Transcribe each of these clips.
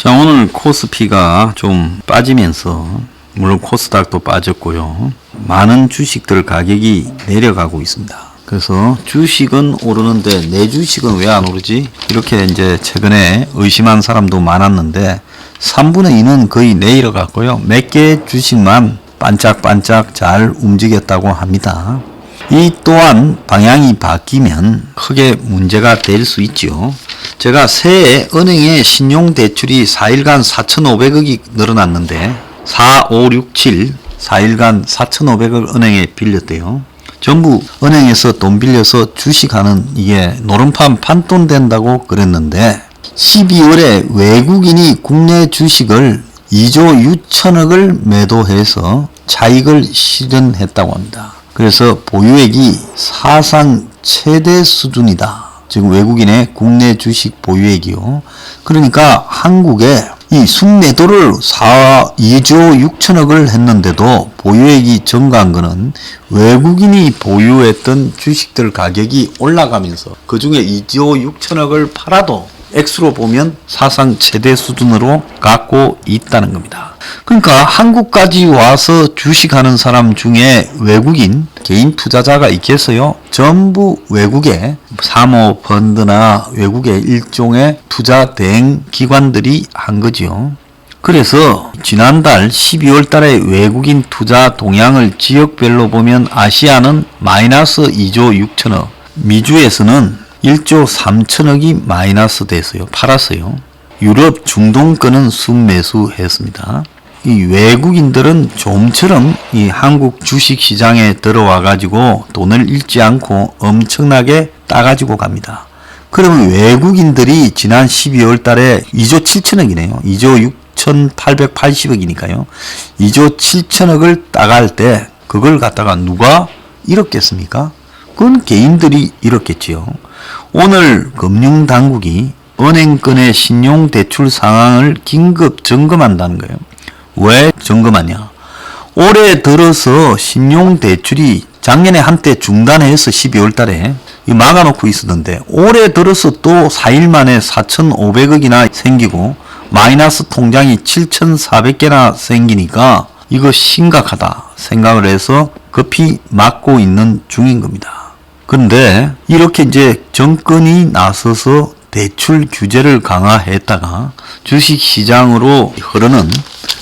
자, 오늘 코스피가 좀 빠지면서 물론 코스닥도 빠졌고요. 많은 주식들 가격이 내려가고 있습니다. 그래서 주식은 오르는데 내 주식은 왜 안 오르지? 이렇게 이제 최근에 의심한 사람도 많았는데 3분의 2는 거의 내려갔고요. 몇 개 주식만 반짝반짝 잘 움직였다고 합니다. 이 또한 방향이 바뀌면 크게 문제가 될 수 있죠. 제가 새해 은행에 신용대출이 4일간 4,500억이 늘어났는데 4, 5, 6, 7 4일간 4,500억 은행에 빌렸대요. 전부 은행에서 돈 빌려서 주식하는 이게 노름판 판돈 된다고 그랬는데 12월에 외국인이 국내 주식을 2조 6천억을 매도해서 차익을 실현했다고 합니다. 그래서 보유액이 사상 최대 수준이다. 지금 외국인의 국내 주식 보유액이요. 그러니까 한국에 이 순매도를 2조 6천억을 했는데도 보유액이 증가한 거는 외국인이 보유했던 주식들 가격이 올라가면서 그 중에 2조 6천억을 팔아도 액수로 보면 사상 최대 수준으로 갖고 있다는 겁니다. 그러니까 한국까지 와서 주식하는 사람 중에 외국인 개인 투자자가 있겠어요? 전부 외국의 사모펀드나 외국의 일종의 투자 대행 기관들이 한 거죠. 그래서 지난달 12월 달에 외국인 투자 동향을 지역별로 보면 아시아는 마이너스 2조 6천억, 미주에서는 1조 3천억이 마이너스 됐어요. 팔았어요. 유럽 중동권은 순매수했습니다. 이 외국인들은 좀처럼 이 한국 주식시장에 들어와 가지고 돈을 잃지 않고 엄청나게 따가지고 갑니다. 그러면 외국인들이 지난 12월 달에 2조 7천억이네요. 2조 6,880억이니까요. 2조 7천억을 따갈 때 그걸 갖다가 누가 잃었겠습니까? 그건 개인들이 잃었겠지요. 오늘 금융당국이 은행권의 신용대출 상황을 긴급 점검한다는 거예요. 왜 점검하냐? 올해 들어서 신용대출이 작년에 한때 중단해서 12월 달에 막아놓고 있었는데 올해 들어서 또 4일 만에 4,500억이나 생기고 마이너스 통장이 7,400개나 생기니까 이거 심각하다 생각을 해서 급히 막고 있는 중인 겁니다. 그런데 이렇게 이제 정권이 나서서 대출 규제를 강화했다가 주식시장으로 흐르는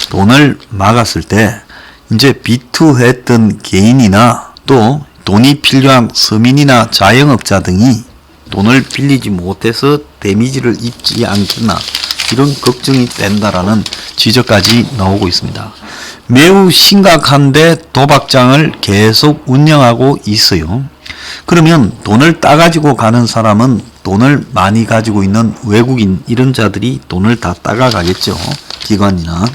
돈을 막았을 때 이제 비투했던 개인이나 또 돈이 필요한 서민이나 자영업자 등이 돈을 빌리지 못해서 데미지를 입지 않겠나 이런 걱정이 된다라는 지적까지 나오고 있습니다. 매우 심각한데 도박장을 계속 운영하고 있어요. 그러면 돈을 따가지고 가는 사람은 돈을 많이 가지고 있는 외국인 이런 자들이 돈을 다 따가 가겠죠. 기관이나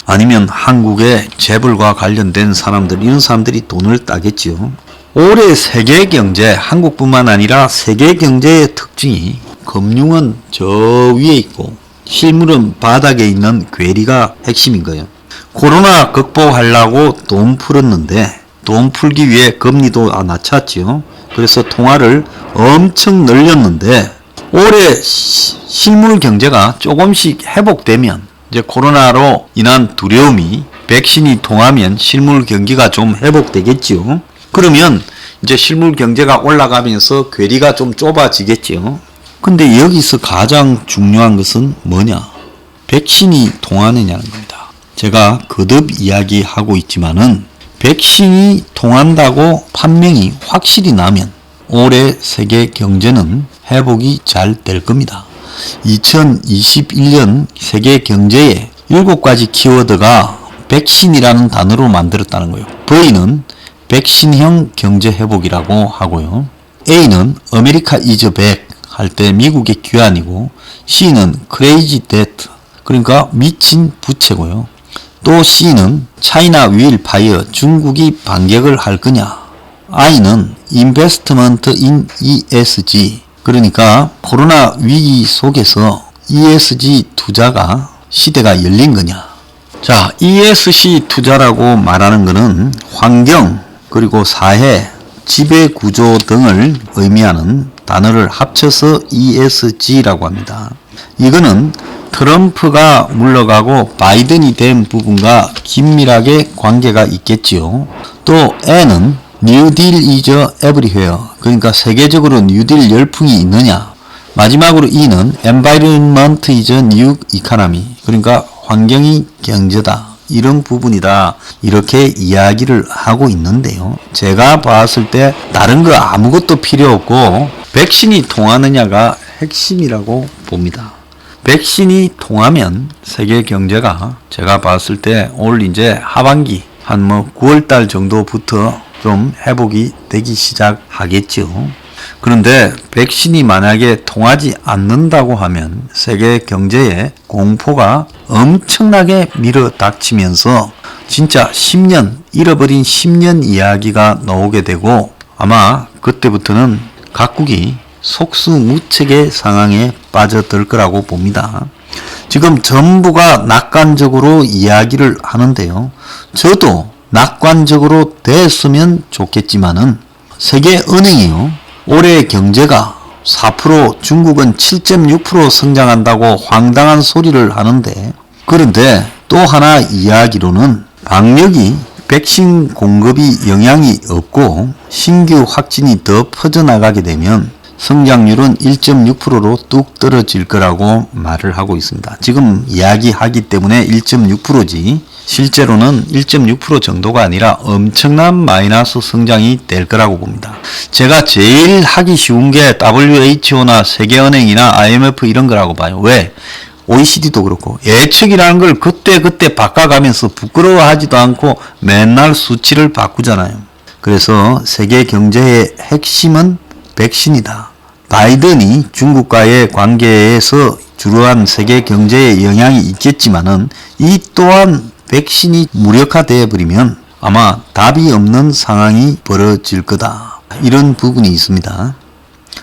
아니면 한국의 재벌과 관련된 사람들 이런 사람들이 돈을 따겠지요. 올해 세계 경제 한국뿐만 아니라 세계 경제의 특징이 금융은 저 위에 있고 실물은 바닥에 있는 괴리가 핵심인 거예요. 코로나 극복하려고 돈 풀었는데 돈 풀기 위해 금리도 낮췄지요. 그래서 통화를 엄청 늘렸는데 올해 실물 경제가 조금씩 회복되면 이제 코로나로 인한 두려움이 백신이 통하면 실물 경기가 좀 회복되겠지요. 그러면 이제 실물 경제가 올라가면서 괴리가 좀 좁아지겠지요. 근데 여기서 가장 중요한 것은 뭐냐? 백신이 통하느냐는 겁니다. 제가 거듭 이야기하고 있지만은 백신이 통한다고 판명이 확실히 나면 올해 세계 경제는 회복이 잘 될 겁니다. 2021년 세계 경제의 7가지 키워드가 백신이라는 단어로 만들었다는 거예요. V는 백신형 경제 회복이라고 하고요. A는 아메리카 이즈 백 할 때 미국의 귀환이고 C는 크레이지 데트 그러니까 미친 부채고요. 또 C는 차이나 윌 파이어 중국이 반격을 할 거냐. I는 인베스트먼트 인 ESG 그러니까 코로나 위기 속에서 ESG 투자가 시대가 열린 거냐. 자, ESG 투자라고 말하는 것은 환경 그리고 사회 지배구조 등을 의미하는 단어를 합쳐서 ESG라고 합니다. 이거는 트럼프가 물러가고 바이든이 된 부분과 긴밀하게 관계가 있겠지요. 또 N은 뉴딜 이즈 에브리웨어, 그러니까 세계적으로 뉴딜 열풍이 있느냐. 마지막으로 E는 environment is new economy, 그러니까 환경이 경제다. 이런 부분이다. 이렇게 이야기를 하고 있는데요. 제가 봤을 때 다른 거 아무것도 필요 없고 백신이 통하느냐가 핵심이라고 봅니다. 백신이 통하면 세계 경제가 제가 봤을 때 올 이제 하반기 한 9월달 정도부터 좀 회복이 되기 시작하겠죠. 그런데 백신이 만약에 통하지 않는다고 하면 세계 경제에 공포가 엄청나게 밀어닥치면서 진짜 10년, 잃어버린 10년 이야기가 나오게 되고 아마 그때부터는 각국이 속수무책의 상황에 빠져들 거라고 봅니다. 지금 정부가 낙관적으로 이야기를 하는데요. 저도 낙관적으로 됐으면 좋겠지만은 세계은행이요. 올해 경제가 4%, 중국은 7.6% 성장한다고 황당한 소리를 하는데, 그런데 또 하나 이야기로는 방역이 백신 공급이 영향이 없고 신규 확진이 더 퍼져나가게 되면 성장률은 1.6%로 뚝 떨어질 거라고 말을 하고 있습니다. 지금 이야기하기 때문에 1.6%지 실제로는 1.6% 정도가 아니라 엄청난 마이너스 성장이 될 거라고 봅니다. 제가 제일 하기 쉬운 게 WHO나 세계은행이나 IMF 이런 거라고 봐요. 왜? OECD도 그렇고 예측이라는 걸 그때 바꿔가면서 부끄러워하지도 않고 맨날 수치를 바꾸잖아요. 그래서 세계 경제의 핵심은 백신이다. 바이든이 중국과의 관계에서 주로한 세계 경제에 영향이 있겠지만은 이 또한 백신이 무력화되어 버리면 아마 답이 없는 상황이 벌어질 거다. 이런 부분이 있습니다.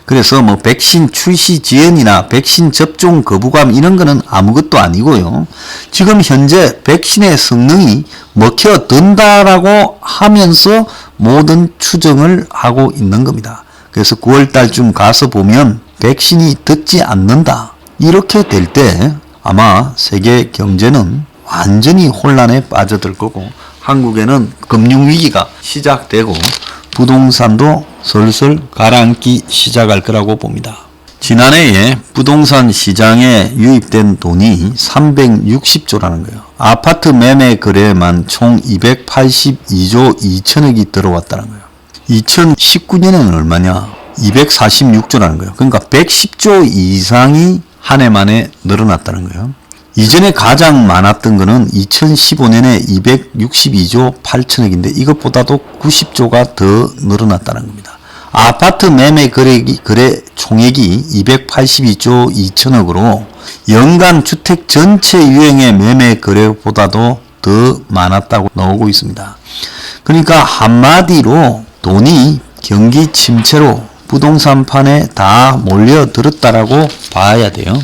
그래서 백신 출시 지연이나 백신 접종 거부감 이런 거는 아무것도 아니고요. 지금 현재 백신의 성능이 먹혀든다라고 하면서 모든 추정을 하고 있는 겁니다. 그래서 9월달쯤 가서 보면 백신이 듣지 않는다. 이렇게 될 때 아마 세계 경제는 완전히 혼란에 빠져들 거고 한국에는 금융위기가 시작되고 부동산도 슬슬 가라앉기 시작할 거라고 봅니다. 지난해에 부동산 시장에 유입된 돈이 360조라는 거예요. 아파트 매매 거래만 총 282조 2천억이 들어왔다는 거예요. 2019년에는 얼마냐? 246조라는 거예요. 그러니까 110조 이상이 한 해 만에 늘어났다는 거예요. 이전에 가장 많았던 거는 2015년에 262조 8천억인데 이것보다도 90조가 더 늘어났다는 겁니다. 아파트 매매 거래 총액이 282조 2천억으로 연간 주택 전체 유형의 매매 거래보다도 더 많았다고 나오고 있습니다. 그러니까 한마디로 돈이 경기 침체로 부동산판에 다 몰려들었다라고 봐야 돼요.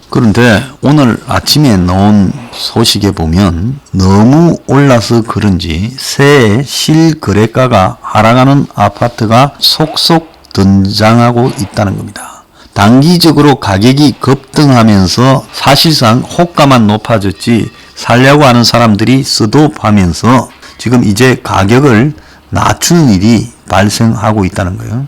그런데 오늘 아침에 나온 소식에 보면 너무 올라서 그런지 새해 실거래가가 하락하는 아파트가 속속 등장하고 있다는 겁니다. 단기적으로 가격이 급등하면서 사실상 호가만 높아졌지 살려고 하는 사람들이 스톱하면서 지금 이제 가격을 낮추는 일이 발생하고 있다는 거예요.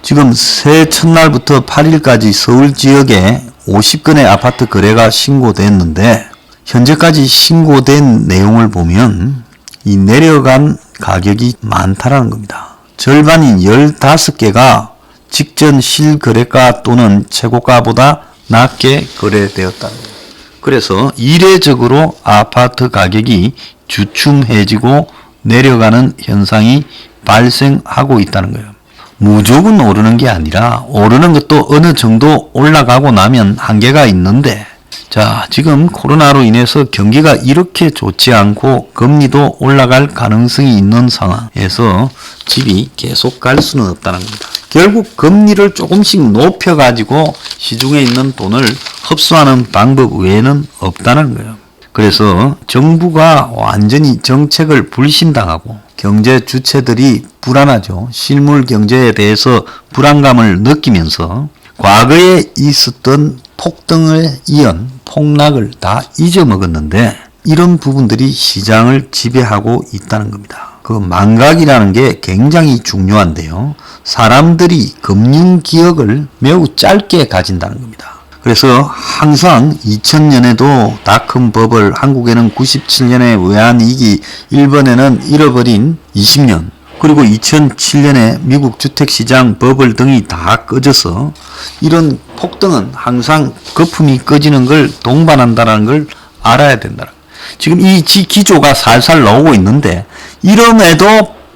지금 새해 첫날부터 8일까지 서울 지역에 50건의 아파트 거래가 신고됐는데 현재까지 신고된 내용을 보면 이 내려간 가격이 많다라는 겁니다. 절반인 15개가 직전 실거래가 또는 최고가보다 낮게 거래되었다는 거예요. 그래서 이례적으로 아파트 가격이 주춤해지고 내려가는 현상이 발생하고 있다는 거예요. 무조건 오르는 게 아니라 오르는 것도 어느 정도 올라가고 나면 한계가 있는데 자, 지금 코로나로 인해서 경기가 이렇게 좋지 않고 금리도 올라갈 가능성이 있는 상황에서 집이 계속 갈 수는 없다는 겁니다. 결국 금리를 조금씩 높여가지고 시중에 있는 돈을 흡수하는 방법 외에는 없다는 거예요. 그래서 정부가 완전히 정책을 불신당하고 경제 주체들이 불안하죠. 실물 경제에 대해서 불안감을 느끼면서 과거에 있었던 폭등을 이은 폭락을 다 잊어먹었는데 이런 부분들이 시장을 지배하고 있다는 겁니다. 그 망각이라는 게 굉장히 중요한데요. 사람들이 금융 기억을 매우 짧게 가진다는 겁니다. 그래서 항상 2000년에도 닷컴 버블, 한국에는 97년에 외환위기, 일본에는 잃어버린 20년, 그리고 2007년에 미국 주택시장 버블 등이 다 꺼져서 이런 폭등은 항상 거품이 꺼지는 걸 동반한다는 걸 알아야 된다. 지금 이 기조가 살살 나오고 있는데 이럼에도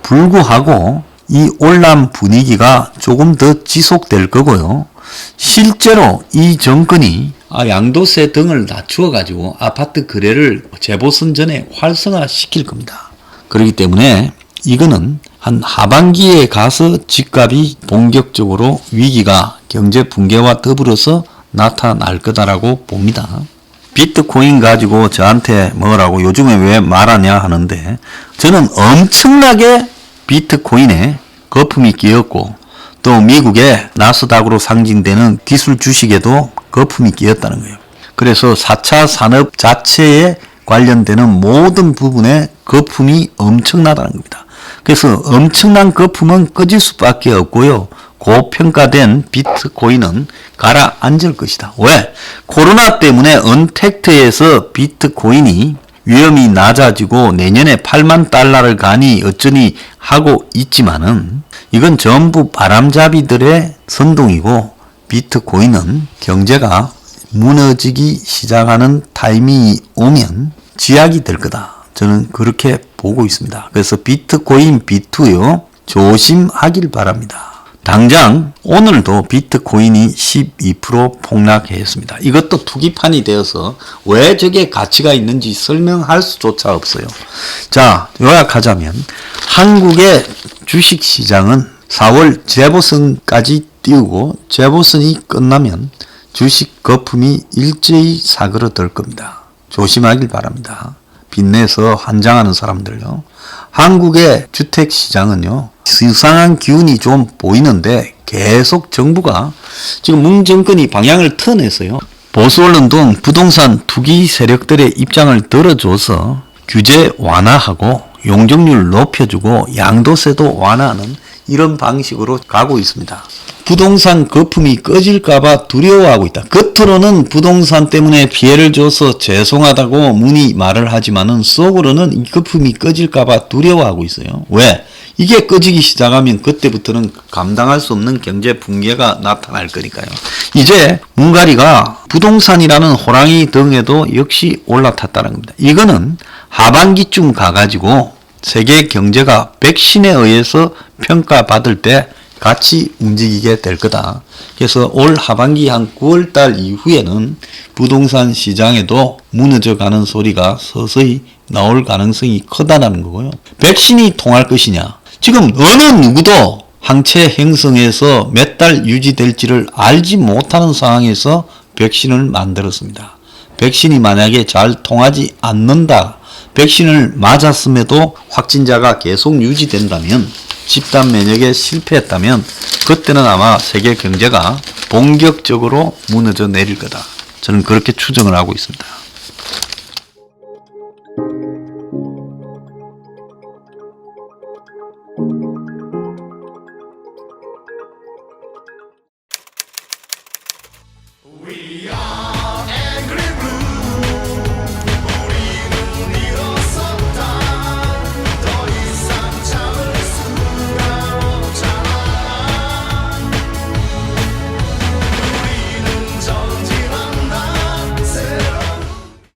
불구하고 이 올람 분위기가 조금 더 지속될 거고요. 실제로 이 정권이 양도세 등을 낮추어 가지고 아파트 거래를 재보선 전에 활성화시킬 겁니다. 그렇기 때문에 이거는 한 하반기에 가서 집값이 본격적으로 위기가 경제 붕괴와 더불어서 나타날 거다라고 봅니다. 비트코인 가지고 저한테 뭐라고 요즘에 왜 말하냐 하는데 저는 엄청나게 비트코인에 거품이 끼었고 또 미국의 나스닥으로 상징되는 기술 주식에도 거품이 끼었다는 거예요. 그래서 4차 산업 자체에 관련되는 모든 부분에 거품이 엄청나다는 겁니다. 그래서 엄청난 거품은 꺼질 수밖에 없고요. 고평가된 비트코인은 가라앉을 것이다. 왜? 코로나 때문에 언택트에서 비트코인이 위험이 낮아지고 내년에 8만 달러를 가니 어쩌니 하고 있지만은 이건 전부 바람잡이들의 선동이고 비트코인은 경제가 무너지기 시작하는 타이밍이 오면 지약이 될 거다. 저는 그렇게 보고 있습니다. 그래서 비트코인 비투요 조심하길 바랍니다. 당장 오늘도 비트코인이 12% 폭락했습니다. 이것도 투기판이 되어서 왜 저게 가치가 있는지 설명할 수조차 없어요. 자, 요약하자면 한국의 주식시장은 4월 재보선까지 띄우고 재보선이 끝나면 주식 거품이 일제히 사그러들 겁니다. 조심하길 바랍니다. 빚내서 환장하는 사람들요. 한국의 주택시장은요. 수상한 기운이 좀 보이는데 계속 정부가 지금 문 정권이 방향을 틀어냈어요. 보수 언론 등 부동산 투기 세력들의 입장을 들어줘서 규제 완화하고 용적률 높여주고 양도세도 완화하는 이런 방식으로 가고 있습니다. 부동산 거품이 꺼질까봐 두려워하고 있다. 겉으로는 부동산 때문에 피해를 줘서 죄송하다고 문의 말을 하지만은 속으로는 이 거품이 꺼질까봐 두려워하고 있어요. 왜? 이게 꺼지기 시작하면 그때부터는 감당할 수 없는 경제 붕괴가 나타날 거니까요. 이제 문가리가 부동산이라는 호랑이 등에도 역시 올라탔다는 겁니다. 이거는 하반기쯤 가가지고 세계 경제가 백신에 의해서 평가받을 때 같이 움직이게 될 거다. 그래서 올 하반기 한 9월달 이후에는 부동산 시장에도 무너져 가는 소리가 서서히 나올 가능성이 크다는 거고요. 백신이 통할 것이냐? 지금 어느 누구도 항체 형성에서 몇 달 유지될지를 알지 못하는 상황에서 백신을 만들었습니다. 백신이 만약에 잘 통하지 않는다. 백신을 맞았음에도 확진자가 계속 유지된다면 집단 면역에 실패했다면 그때는 아마 세계 경제가 본격적으로 무너져 내릴 거다. 저는 그렇게 추정을 하고 있습니다.